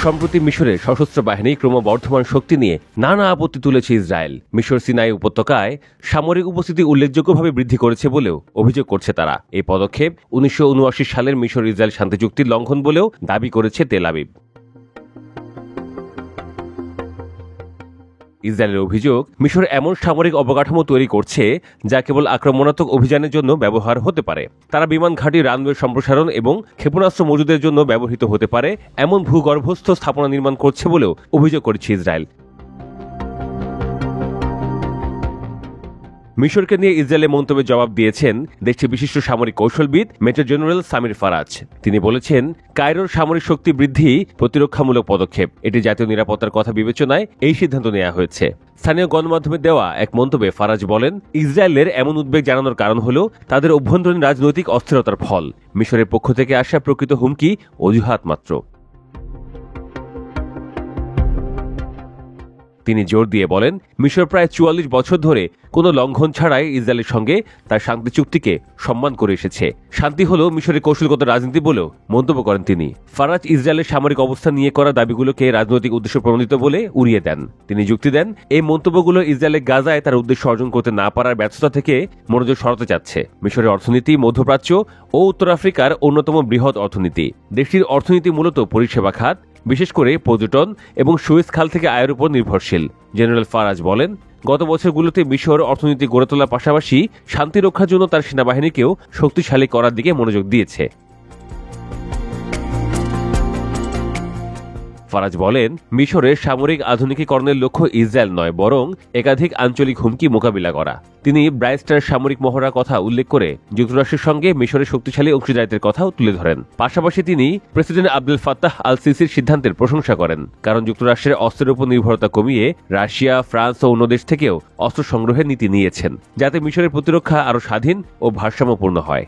সম্প্রতি মিশরে সশস্ত্র বাহিনী ক্রমবর্ধমান শক্তি নিয়ে নানা আপত্তি তুলেছে ইসরায়েল। মিশর সিনাই উপত্যকায় সামরিক উপস্থিতি উল্লেখযোগ্যভাবে বৃদ্ধি করেছে বলেও অভিযোগ করছে তারা। এই পদক্ষেপ 1979 সালের মিশর ইসরায়েল শান্তি চুক্তির লঙ্ঘন বলেও দাবি করেছে তেল আবিব। ইসরায়েলের অভিযোগ, মিশর এমন সামরিক অবকাঠামো তৈরি করছে যা কেবল আক্রমণাত্মক অভিযানের জন্য ব্যবহার হতে পারে। তারা বিমান ঘাঁটি, রানওয়ে সম্প্রসারণ এবং ক্ষেপণাস্ত্র মজুদের জন্য ব্যবহৃত হতে পারে এমন ভূগর্ভস্থ স্থাপনা নির্মাণ করছে বলেও অভিযোগ করেছে ইসরায়েল। মিশরকে নিয়ে ইসরায়েলের মন্তব্যের জবাব দিয়েছেন দেশটির বিশিষ্ট সামরিক কৌশলবিদ মেজর জেনারেল সামির ফারাজ। তিনি বলেছেন, কায়রোর সামরিক শক্তি বৃদ্ধি প্রতিরক্ষামূলক পদক্ষেপ। এটি জাতীয় নিরাপত্তার কথা বিবেচনায় এই সিদ্ধান্ত নেওয়া হয়েছে। স্থানীয় গণমাধ্যমে দেওয়া এক মন্তব্যে ফারাজ বলেন, ইসরায়েলের এমন উদ্বেগ জানানোর কারণ হল তাদের অভ্যন্তরীণ রাজনৈতিক অস্থিরতার ফল। মিশরের পক্ষ থেকে আসা প্রকৃত হুমকি অজুহাত মাত্র। তিনি জোর দিয়ে বলেন, মিশর প্রায় 44 বছর ধরে কোনো লঙ্ঘন ছাড়াই ইসরায়েলের সঙ্গে তার শান্তি চুক্তিকে সম্মান করে এসেছে। শান্তি হল মিশরের কৌশলগত রাজনীতি বলেও মন্তব্য করেন তিনি। ফারাজ ইসরায়েলের সামরিক অবস্থান নিয়ে করা দাবিগুলোকে রাজনৈতিক উদ্দেশ্য প্রণোদিত বলে উড়িয়ে দেন। তিনি যুক্তি দেন, এই মন্তব্যগুলো ইসরায়েলের গাজায় তার উদ্দেশ্য অর্জন করতে না পারার ব্যর্থতা থেকে মনোযোগ সরাতে চাচ্ছে। মিশরের অর্থনীতি মধ্যপ্রাচ্য ও উত্তর আফ্রিকার অন্যতম বৃহৎ অর্থনীতি। দেশটির অর্থনীতি মূলত পরিষেবা খাত, বিশেষ করে পর্যটন এবং সুয়েজ খাল থেকে আয়ের উপর নির্ভরশীল। জেনারেল ফারাজ বলেন, গত বছরগুলোতে মিশর অর্থনীতি গড়ে তোলার পাশাপাশি শান্তি রক্ষার জন্য তার সেনাবাহিনীকেও শক্তিশালী করার দিকে মনোযোগ দিয়েছে। ফারাজ বলেন, মিশরের সামরিক আধুনিকীকরণের লক্ষ্য ইসরায়েল নয়, বরং একাধিক আঞ্চলিক হুমকি মোকাবিলা করা। তিনি ব্রাইস্টার সামরিক মহড়ার কথা উল্লেখ করে যুক্তরাষ্ট্রের সঙ্গে মিশরের শক্তিশালী অংশীদারিত্বের কথাও তুলে ধরেন। পাশাপাশি তিনি প্রেসিডেন্ট আব্দুল ফাত্তাহ আল সিসির সিদ্ধান্তের প্রশংসা করেন, কারণ যুক্তরাষ্ট্রের অস্ত্রের উপর নির্ভরতা কমিয়ে রাশিয়া, ফ্রান্স ও অন্য দেশ থেকেও অস্ত্র সংগ্রহের নীতি নিয়েছেন, যাতে মিশরের প্রতিরক্ষা আরও স্বাধীন ও ভারসাম্যপূর্ণ হয়।